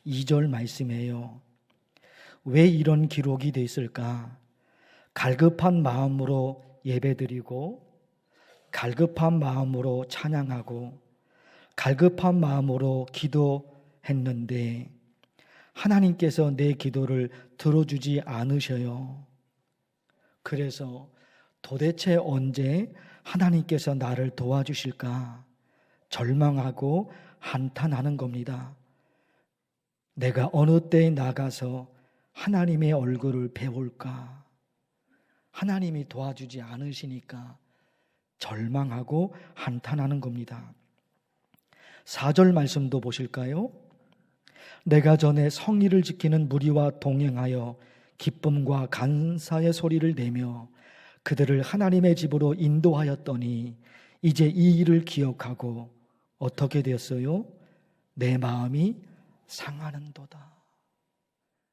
2절 말씀이에요. 왜 이런 기록이 돼 있을까? 갈급한 마음으로 예배드리고 갈급한 마음으로 찬양하고 갈급한 마음으로 기도했는데 하나님께서 내 기도를 들어주지 않으셔요. 그래서 도대체 언제 하나님께서 나를 도와주실까 절망하고 한탄하는 겁니다. 내가 어느 때에 나가서 하나님의 얼굴을 배울까? 하나님이 도와주지 않으시니까 절망하고 한탄하는 겁니다. 4절 말씀도 보실까요? 내가 전에 성의를 지키는 무리와 동행하여 기쁨과 감사의 소리를 내며 그들을 하나님의 집으로 인도하였더니 이제 이 일을 기억하고 어떻게 되었어요? 내 마음이 상하는도다.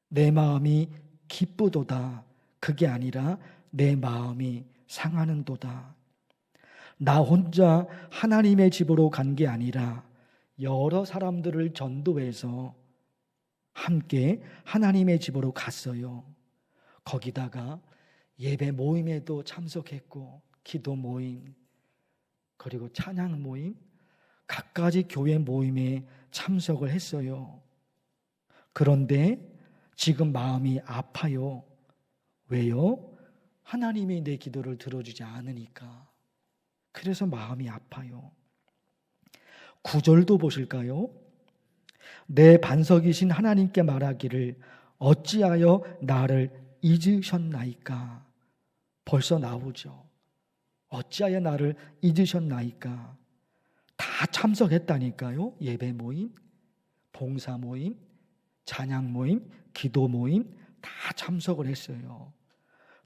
내 마음이 기쁘도다. 그게 아니라 내 마음이 상하는도다. 나 혼자 하나님의 집으로 간 게 아니라 여러 사람들을 전도해서 함께 하나님의 집으로 갔어요. 거기다가 예배 모임에도 참석했고 기도 모임 그리고 찬양 모임 갖가지 교회 모임에 참석을 했어요. 그런데 지금 마음이 아파요. 왜요? 하나님이 내 기도를 들어주지 않으니까. 그래서 마음이 아파요. 9절도 보실까요? 내 반석이신 하나님께 말하기를 어찌하여 나를 잊으셨나이까? 벌써 나오죠. 어찌하여 나를 잊으셨나이까? 다 참석했다니까요. 예배 모임, 봉사 모임, 찬양 모임, 기도 모임 다 참석을 했어요.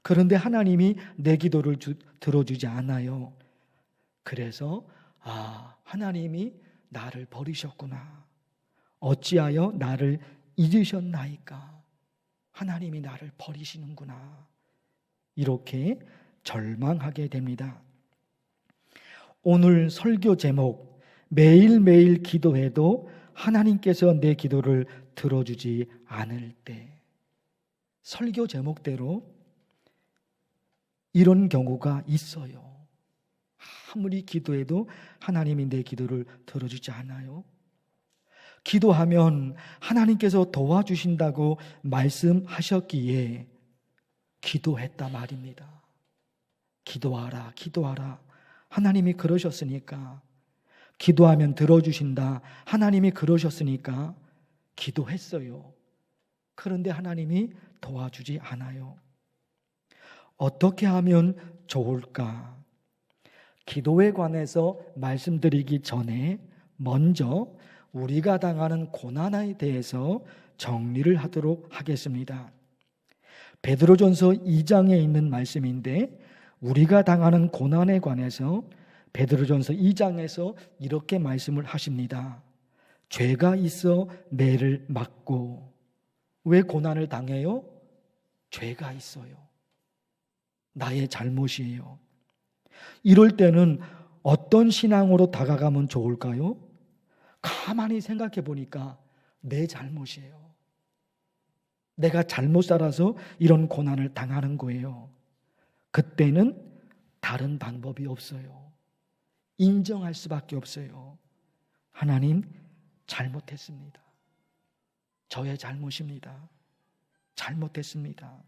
그런데 하나님이 내 기도를 들어주지 않아요. 그래서 하나님이 나를 버리셨구나. 어찌하여 나를 잊으셨나이까? 하나님이 나를 버리시는구나. 이렇게 절망하게 됩니다. 오늘 설교 제목 매일매일 기도해도 하나님께서 내 기도를 들어주지 않을 때, 설교 제목대로 이런 경우가 있어요. 아무리 기도해도 하나님이 내 기도를 들어주지 않아요. 기도하면 하나님께서 도와주신다고 말씀하셨기에 기도했다 말입니다. 기도하라, 기도하라. 하나님이 그러셨으니까, 기도하면 들어주신다. 하나님이 그러셨으니까 기도했어요. 그런데 하나님이 도와주지 않아요. 어떻게 하면 좋을까? 기도에 관해서 말씀드리기 전에 먼저 우리가 당하는 고난에 대해서 정리를 하도록 하겠습니다. 베드로전서 2장에 있는 말씀인데 우리가 당하는 고난에 관해서 베드로전서 2장에서 이렇게 말씀을 하십니다. 죄가 있어 매를 맞고. 왜 고난을 당해요? 죄가 있어요. 나의 잘못이에요. 이럴 때는 어떤 신앙으로 다가가면 좋을까요? 가만히 생각해 보니까 내 잘못이에요. 내가 잘못 살아서 이런 고난을 당하는 거예요. 그때는 다른 방법이 없어요. 인정할 수밖에 없어요. 하나님, 잘못했습니다. 저의 잘못입니다. 잘못했습니다.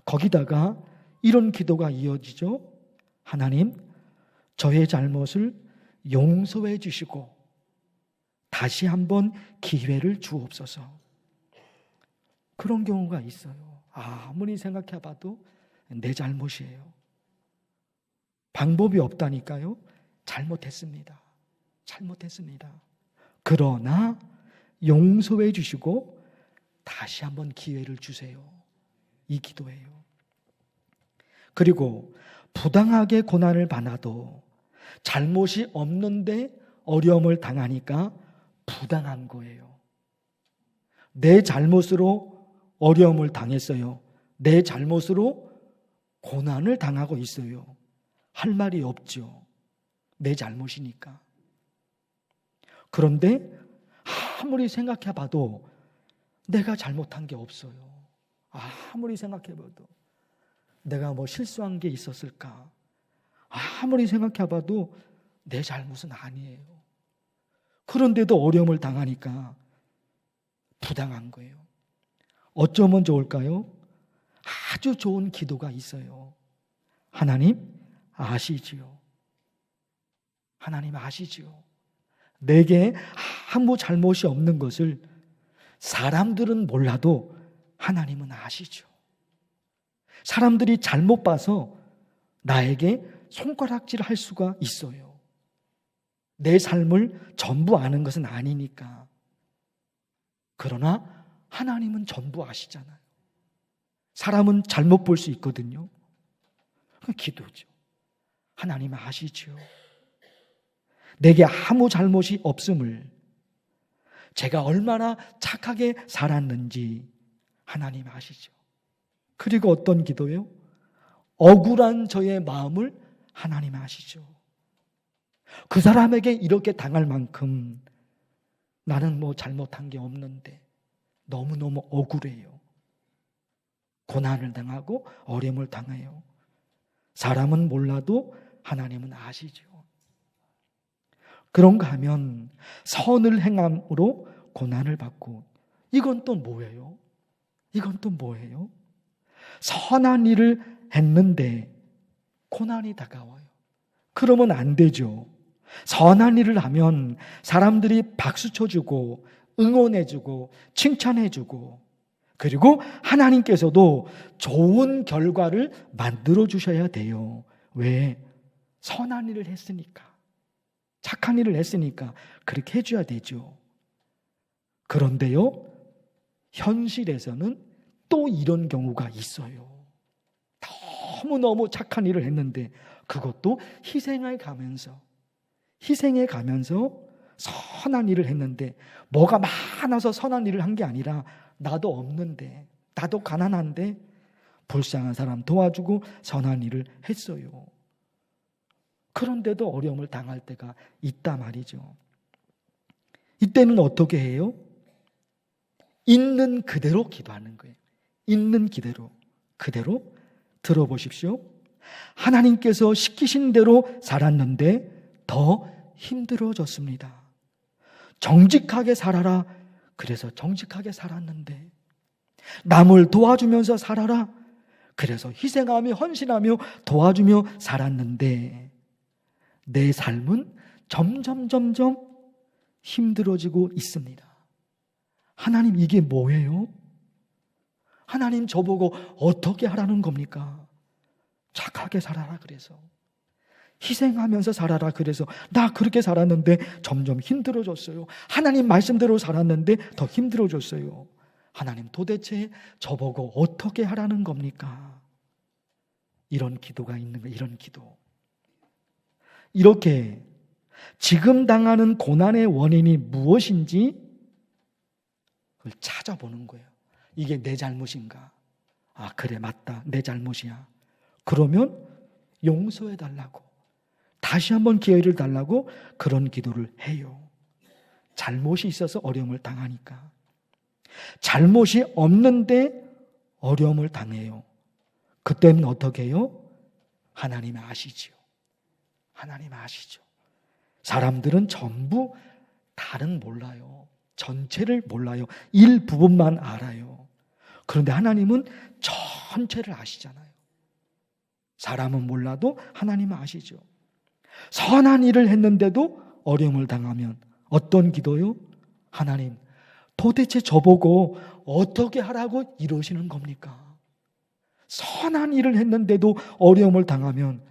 거기다가 이런 기도가 이어지죠. 하나님, 저의 잘못을 용서해 주시고 다시 한번 기회를 주옵소서. 그런 경우가 있어요. 아무리 생각해 봐도 내 잘못이에요. 방법이 없다니까요. 잘못했습니다. 잘못했습니다. 그러나 용서해 주시고 다시 한번 기회를 주세요. 이 기도예요. 그리고 부당하게 고난을 받아도 잘못이 없는데 어려움을 당하니까 부당한 거예요. 내 잘못으로 어려움을 당했어요. 내 잘못으로 고난을 당하고 있어요. 할 말이 없죠. 내 잘못이니까. 그런데 아무리 생각해 봐도 내가 잘못한 게 없어요. 아무리 생각해 봐도 내가 뭐 실수한 게 있었을까? 아무리 생각해 봐도 내 잘못은 아니에요. 그런데도 어려움을 당하니까 부당한 거예요. 어쩌면 좋을까요? 아주 좋은 기도가 있어요. 하나님 아시지요. 하나님 아시지요. 내게 아무 잘못이 없는 것을 사람들은 몰라도 하나님은 아시죠. 사람들이 잘못 봐서 나에게 손가락질 할 수가 있어요. 내 삶을 전부 아는 것은 아니니까. 그러나 하나님은 전부 아시잖아요. 사람은 잘못 볼 수 있거든요. 기도죠. 하나님 아시죠. 내게 아무 잘못이 없음을, 제가 얼마나 착하게 살았는지 하나님 아시죠. 그리고 어떤 기도요? 억울한 저의 마음을 하나님 아시죠. 그 사람에게 이렇게 당할 만큼 나는 뭐 잘못한 게 없는데 너무너무 억울해요. 고난을 당하고 어려움을 당해요. 사람은 몰라도 하나님은 아시죠. 그런가 하면 선을 행함으로 고난을 받고, 이건 또 뭐예요? 이건 또 뭐예요? 선한 일을 했는데 고난이 다가와요. 그러면 안 되죠. 선한 일을 하면 사람들이 박수 쳐주고 응원해주고 칭찬해주고, 그리고 하나님께서도 좋은 결과를 만들어 주셔야 돼요. 왜? 선한 일을 했으니까, 착한 일을 했으니까 그렇게 해줘야 되죠. 그런데요, 현실에서는 또 이런 경우가 있어요. 너무너무 착한 일을 했는데 그것도 희생해 가면서 선한 일을 했는데, 뭐가 많아서 선한 일을 한 게 아니라 나도 없는데, 나도 가난한데 불쌍한 사람 도와주고 선한 일을 했어요. 그런데도 어려움을 당할 때가 있다 말이죠. 이때는 어떻게 해요? 있는 그대로 기도하는 거예요. 있는 그대로 들어보십시오. 하나님께서 시키신 대로 살았는데 더 힘들어졌습니다. 정직하게 살아라. 그래서 정직하게 살았는데, 남을 도와주면서 살아라. 그래서 희생하며 헌신하며 도와주며 살았는데 내 삶은 점점 힘들어지고 있습니다. 하나님, 이게 뭐예요? 하나님, 저보고 어떻게 하라는 겁니까? 착하게 살아라 그래서, 희생하면서 살아라 그래서 나 그렇게 살았는데 점점 힘들어졌어요. 하나님 말씀대로 살았는데 더 힘들어졌어요. 하나님, 도대체 저보고 어떻게 하라는 겁니까? 이런 기도가 있는 거예요. 이런 기도. 이렇게 지금 당하는 고난의 원인이 무엇인지 그걸 찾아보는 거예요. 이게 내 잘못인가? 아, 그래, 맞다, 내 잘못이야. 그러면 용서해 달라고, 다시 한번 기회를 달라고 그런 기도를 해요. 잘못이 있어서 어려움을 당하니까. 잘못이 없는데 어려움을 당해요. 그때는 어떻게 해요? 하나님 아시죠. 하나님 아시죠. 사람들은 전부 다는 몰라요. 전체를 몰라요. 일부분만 알아요. 그런데 하나님은 전체를 아시잖아요. 사람은 몰라도 하나님은 아시죠. 선한 일을 했는데도 어려움을 당하면 어떤 기도요? 하나님, 도대체 저보고 어떻게 하라고 이러시는 겁니까? 선한 일을 했는데도 어려움을 당하면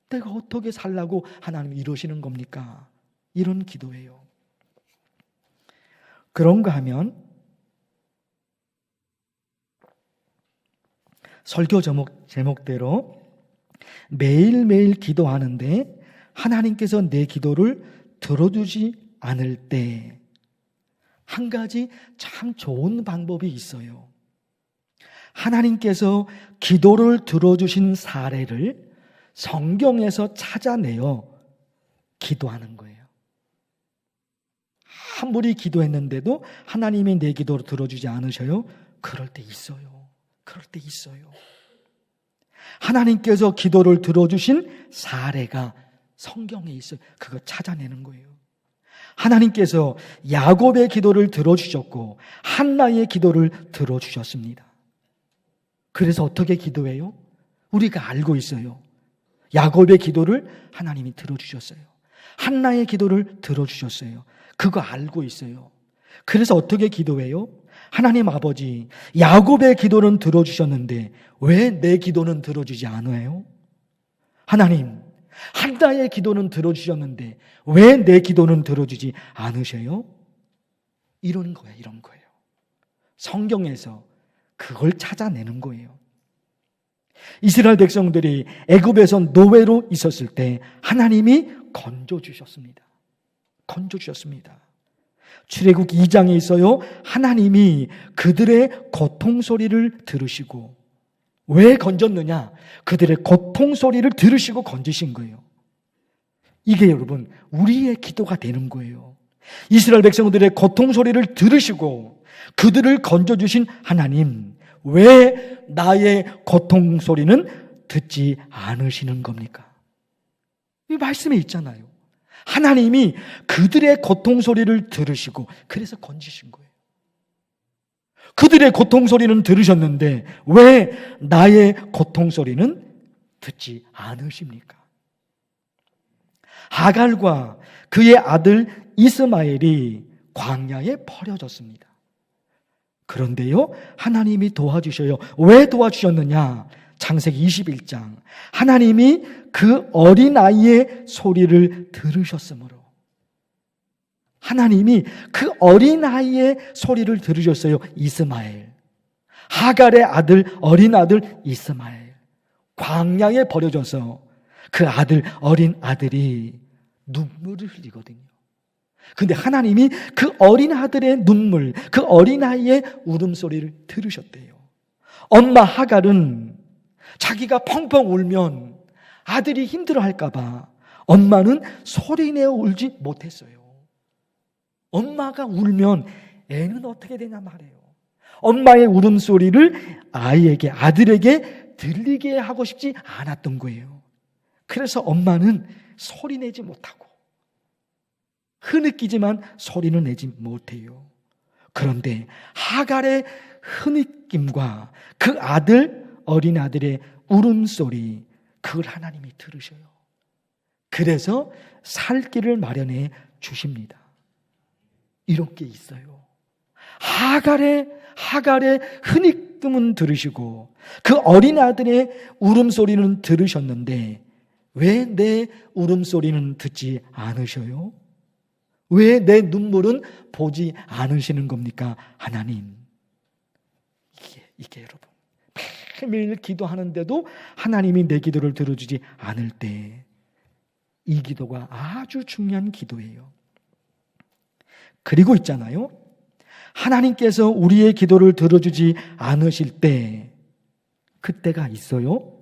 내가 어떻게 살라고 하나님 이러시는 겁니까? 이런 기도예요. 그런가 하면 설교 제목대로 매일매일 기도하는데 하나님께서 내 기도를 들어주지 않을 때 한 가지 참 좋은 방법이 있어요. 하나님께서 기도를 들어주신 사례를 성경에서 찾아내어 기도하는 거예요. 아무리 기도했는데도 하나님이 내 기도를 들어주지 않으셔요? 그럴 때 있어요. 그럴 때 있어요. 하나님께서 기도를 들어주신 사례가 성경에 있어요. 그거 찾아내는 거예요. 하나님께서 야곱의 기도를 들어주셨고 한나의 기도를 들어주셨습니다. 그래서 어떻게 기도해요? 우리가 알고 있어요. 야곱의 기도를 하나님이 들어주셨어요. 한나의 기도를 들어주셨어요. 그거 알고 있어요. 그래서 어떻게 기도해요? 하나님 아버지, 야곱의 기도는 들어주셨는데 왜 내 기도는 들어주지 않아요? 하나님, 한나의 기도는 들어주셨는데 왜 내 기도는 들어주지 않으셔요? 이런 거예요. 이런 거예요. 성경에서 그걸 찾아내는 거예요. 이스라엘 백성들이 애굽에서 노예로 있었을 때 하나님이 건져주셨습니다. 건져주셨습니다. 출애굽 2장에 있어요. 하나님이 그들의 고통 소리를 들으시고, 왜 건졌느냐? 그들의 고통 소리를 들으시고 건지신 거예요. 이게 여러분 우리의 기도가 되는 거예요. 이스라엘 백성들의 고통 소리를 들으시고 그들을 건져주신 하나님, 왜 나의 고통 소리는 듣지 않으시는 겁니까? 이 말씀에 있잖아요. 하나님이 그들의 고통 소리를 들으시고 그래서 건지신 거예요. 그들의 고통 소리는 들으셨는데 왜 나의 고통 소리는 듣지 않으십니까? 하갈과 그의 아들 이스마엘이 광야에 버려졌습니다. 그런데요, 하나님이 도와주셔요. 왜 도와주셨느냐? 창세기 21장. 하나님이 그 어린아이의 소리를 들으셨으므로. 하나님이 그 어린아이의 소리를 들으셨어요. 이스마엘. 하갈의 아들, 어린 아들 이스마엘. 광야에 버려져서 그 아들, 어린 아들이 눈물을 흘리거든요. 근데 하나님이 그 어린 아들의 눈물, 그 어린아이의 울음소리를 들으셨대요. 엄마 하갈은 자기가 펑펑 울면 아들이 힘들어할까봐 엄마는 소리내어 울지 못했어요. 엄마가 울면 애는 어떻게 되냐 말이에요. 엄마의 울음소리를 아이에게, 아들에게 들리게 하고 싶지 않았던 거예요. 그래서 엄마는 소리내지 못하고 흐느끼지만 소리는 내지 못해요. 그런데 하갈의 흐느낌과 그 아들, 어린 아들의 울음소리, 그걸 하나님이 들으셔요. 그래서 살 길을 마련해 주십니다. 이런 게 있어요. 하갈의 흐느낌은 들으시고 그 어린 아들의 울음소리는 들으셨는데 왜 내 울음소리는 듣지 않으셔요? 왜 내 눈물은 보지 않으시는 겁니까? 하나님. 이게 여러분, 매일 기도하는데도 하나님이 내 기도를 들어주지 않을 때 이 기도가 아주 중요한 기도예요. 그리고 있잖아요. 하나님께서 우리의 기도를 들어주지 않으실 때 그때가 있어요.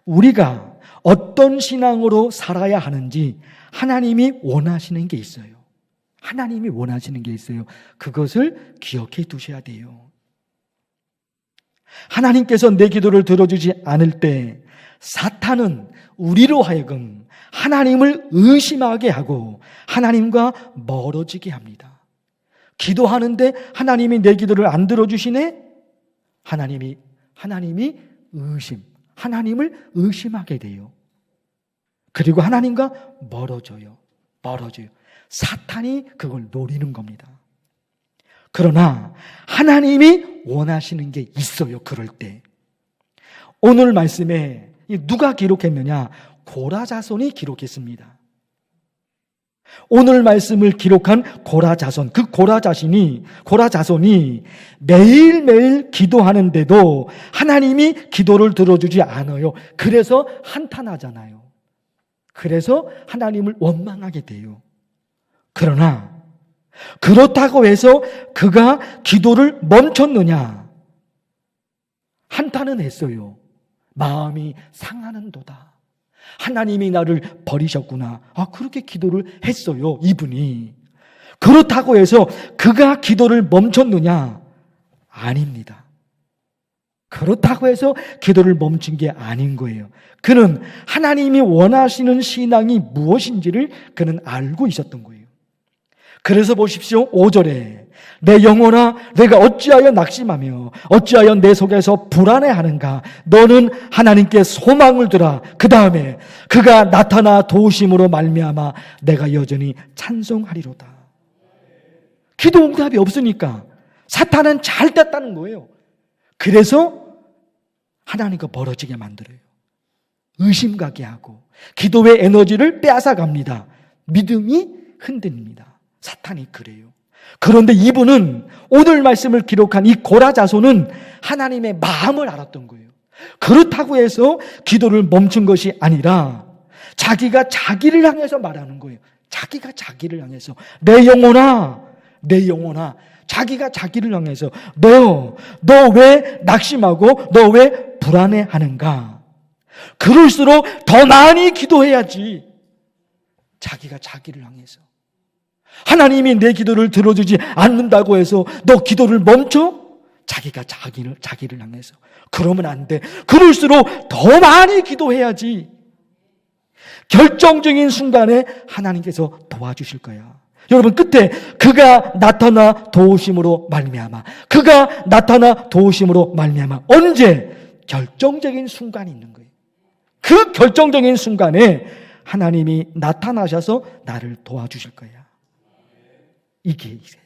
우리가 어떤 신앙으로 살아야 하는지 하나님이 원하시는 게 있어요. 하나님이 원하시는 게 있어요. 그것을 기억해 두셔야 돼요. 하나님께서 내 기도를 들어주지 않을 때 사탄은 우리로 하여금 하나님을 의심하게 하고 하나님과 멀어지게 합니다. 기도하는데 하나님이 내 기도를 안 들어주시네? 하나님을 의심하게 돼요. 그리고 하나님과 멀어져요. 사탄이 그걸 노리는 겁니다. 그러나 하나님이 원하시는 게 있어요. 그럴 때. 오늘 말씀에 누가 기록했느냐? 고라자손이 기록했습니다. 오늘 말씀을 기록한 고라자손, 그 고라자손이 매일매일 기도하는데도 하나님이 기도를 들어주지 않아요. 그래서 한탄하잖아요. 그래서 하나님을 원망하게 돼요. 그러나 그렇다고 해서 그가 기도를 멈췄느냐? 한탄은 했어요. 마음이 상하는도다. 하나님이 나를 버리셨구나. 그렇게 기도를 했어요, 이분이. 그렇다고 해서 그가 기도를 멈췄느냐? 아닙니다. 그렇다고 해서 기도를 멈춘 게 아닌 거예요. 그는 하나님이 원하시는 신앙이 무엇인지를 그는 알고 있었던 거예요. 그래서 보십시오. 5절에 내 영혼아 내가 어찌하여 낙심하며 어찌하여 내 속에서 불안해하는가. 너는 하나님께 소망을 두라. 그 다음에 그가 나타나 도우심으로 말미암아 내가 여전히 찬송하리로다. 기도 응답이 없으니까 사탄은 잘 됐다는 거예요. 그래서 하나님과 벌어지게 만들어요. 의심가게 하고 기도의 에너지를 빼앗아갑니다. 믿음이 흔들립니다. 사탄이 그래요. 그런데 이분은 오늘 말씀을 기록한 이 고라자손은 하나님의 마음을 알았던 거예요. 그렇다고 해서 기도를 멈춘 것이 아니라 자기가 자기를 향해서 말하는 거예요. 자기가 자기를 향해서 내 영혼아 내 영혼아. 자기가 자기를 향해서 너 왜 낙심하고 너 왜 불안해하는가. 그럴수록 더 많이 기도해야지. 자기가 자기를 향해서. 하나님이 내 기도를 들어주지 않는다고 해서 너 기도를 멈춰? 자기가 자기를 향해서. 그러면 안 돼. 그럴수록 더 많이 기도해야지. 결정적인 순간에 하나님께서 도와주실 거야. 여러분 끝에 그가 나타나 도우심으로 말미암아. 그가 나타나 도우심으로 말미암아. 언제? 결정적인 순간이 있는 거예요. 그 결정적인 순간에 하나님이 나타나셔서 나를 도와주실 거야. 이게 이세요.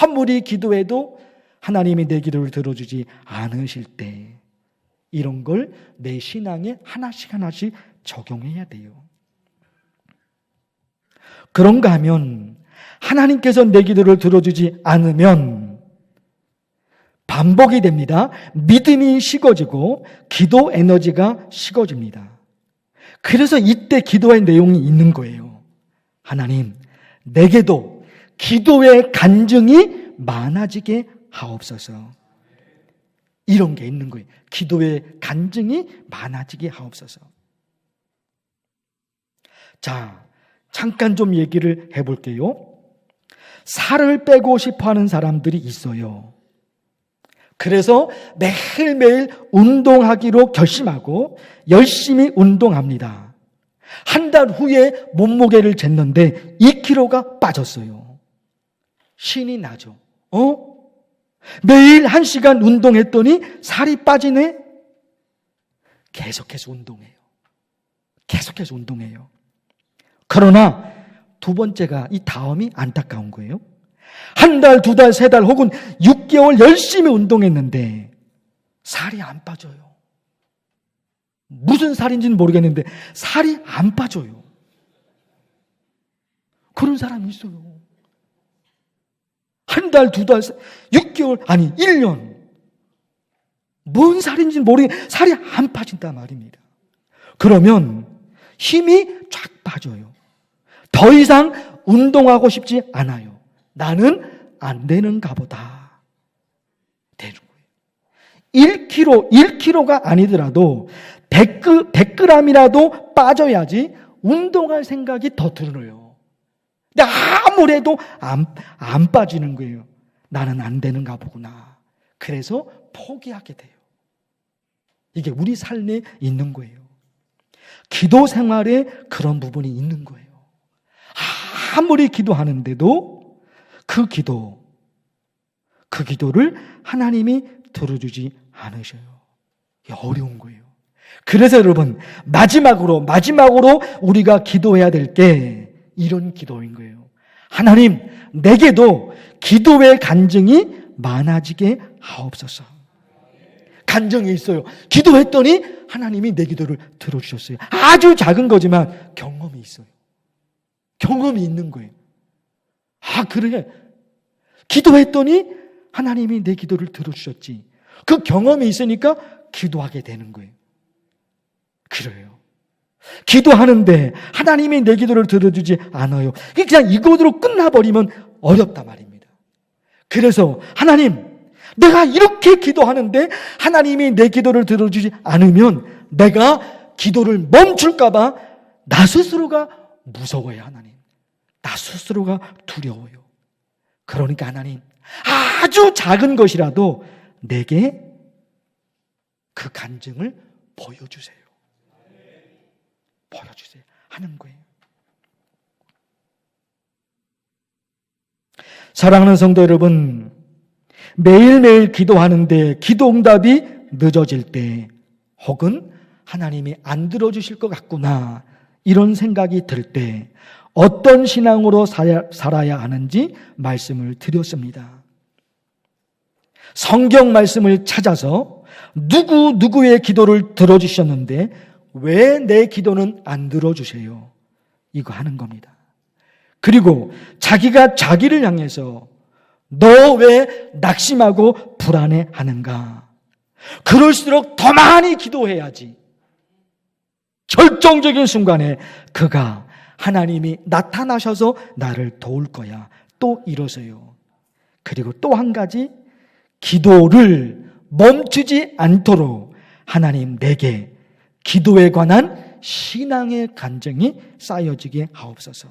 아무리 기도해도 하나님이 내 기도를 들어주지 않으실 때 이런 걸 내 신앙에 하나씩 적용해야 돼요. 그런가 하면 하나님께서 내 기도를 들어주지 않으면 반복이 됩니다. 믿음이 식어지고 기도 에너지가 식어집니다. 그래서 이때 기도의 내용이 있는 거예요. 하나님, 내게도 기도의 간증이 많아지게 하옵소서. 이런 게 있는 거예요. 기도의 간증이 많아지게 하옵소서. 자, 잠깐 좀 얘기를 해볼게요. 살을 빼고 싶어 하는 사람들이 있어요. 그래서 매일매일 운동하기로 결심하고 열심히 운동합니다. 한 달 후에 몸무게를 쟀는데 2kg가 빠졌어요. 신이 나죠. 매일 1시간 운동했더니 살이 빠지네? 계속해서 운동해요. 그러나 두 번째가 이 다음이 안타까운 거예요. 한 달, 2달, 3달 혹은 6개월 열심히 운동했는데 살이 안 빠져요. 무슨 살인지는 모르겠는데 살이 안 빠져요. 그런 사람이 있어요. 한 달, 2달, 6개월, 아니 1년. 뭔 살인지는 모르겠는데 살이 안 빠진단 말입니다. 그러면 힘이 쫙 빠져요. 더 이상 운동하고 싶지 않아요. 나는 안 되는가 보다. 되는 거예요. 1kg가 아니더라도 100g이라도 빠져야지 운동할 생각이 더 들어요. 근데 아무래도 안 빠지는 거예요. 나는 안 되는가 보구나. 그래서 포기하게 돼요. 이게 우리 삶에 있는 거예요. 기도 생활에 그런 부분이 있는 거예요. 아무리 기도하는데도 그 기도를 하나님이 들어주지 않으셔요. 어려운 거예요. 그래서 여러분 마지막으로 우리가 기도해야 될 게 이런 기도인 거예요. 하나님, 내게도 기도의 간증이 많아지게 하옵소서. 간증이 있어요. 기도했더니 하나님이 내 기도를 들어주셨어요. 아주 작은 거지만 경험이 있어요. 경험이 있는 거예요. 그래. 기도했더니 하나님이 내 기도를 들어주셨지. 그 경험이 있으니까 기도하게 되는 거예요. 그래요. 기도하는데 하나님이 내 기도를 들어주지 않아요. 그냥 이것으로 끝나버리면 어렵단 말입니다. 그래서 하나님, 내가 이렇게 기도하는데 하나님이 내 기도를 들어주지 않으면 내가 기도를 멈출까 봐 나 스스로가 무서워요. 하나님, 나 스스로가 두려워요. 그러니까 하나님, 아주 작은 것이라도 내게 그 간증을 보여주세요. 보여주세요. 하는 거예요. 사랑하는 성도 여러분, 매일매일 기도하는데 기도 응답이 늦어질 때, 혹은 하나님이 안 들어주실 것 같구나, 이런 생각이 들 때 어떤 신앙으로 살아야 하는지 말씀을 드렸습니다. 성경 말씀을 찾아서 누구의 기도를 들어주셨는데 왜 내 기도는 안 들어주세요? 이거 하는 겁니다. 그리고 자기가 자기를 향해서 너 왜 낙심하고 불안해하는가? 그럴수록 더 많이 기도해야지. 결정적인 순간에 그가 하나님이 나타나셔서 나를 도울 거야. 또 이러세요. 그리고 또 한 가지, 기도를 멈추지 않도록 하나님 내게 기도에 관한 신앙의 간증이 쌓여지게 하옵소서.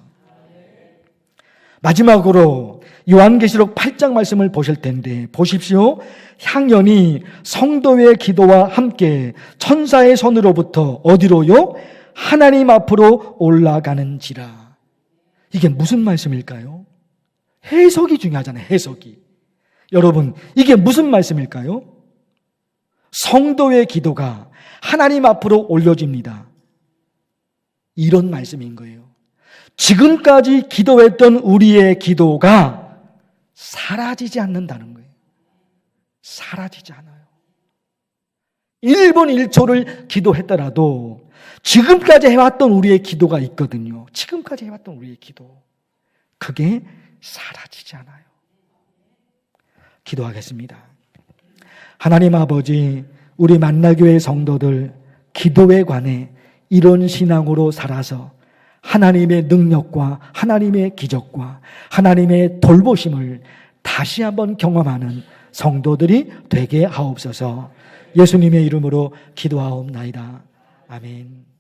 마지막으로 요한계시록 8장 말씀을 보실 텐데 보십시오. 향연이 성도의 기도와 함께 천사의 손으로부터 어디로요? 하나님 앞으로 올라가는지라. 이게 무슨 말씀일까요? 해석이 중요하잖아요. 해석이. 여러분, 이게 무슨 말씀일까요? 성도의 기도가 하나님 앞으로 올려집니다. 이런 말씀인 거예요. 지금까지 기도했던 우리의 기도가 사라지지 않는다는 거예요. 사라지지 않아요. 1분 1초를 기도했더라도 지금까지 해왔던 우리의 기도가 있거든요. 지금까지 해왔던 우리의 기도. 그게 사라지지 않아요. 기도하겠습니다. 하나님 아버지, 우리 만나교회 성도들 기도에 관해 이런 신앙으로 살아서 하나님의 능력과 하나님의 기적과 하나님의 돌보심을 다시 한번 경험하는 성도들이 되게 하옵소서. 예수님의 이름으로 기도하옵나이다. 아멘.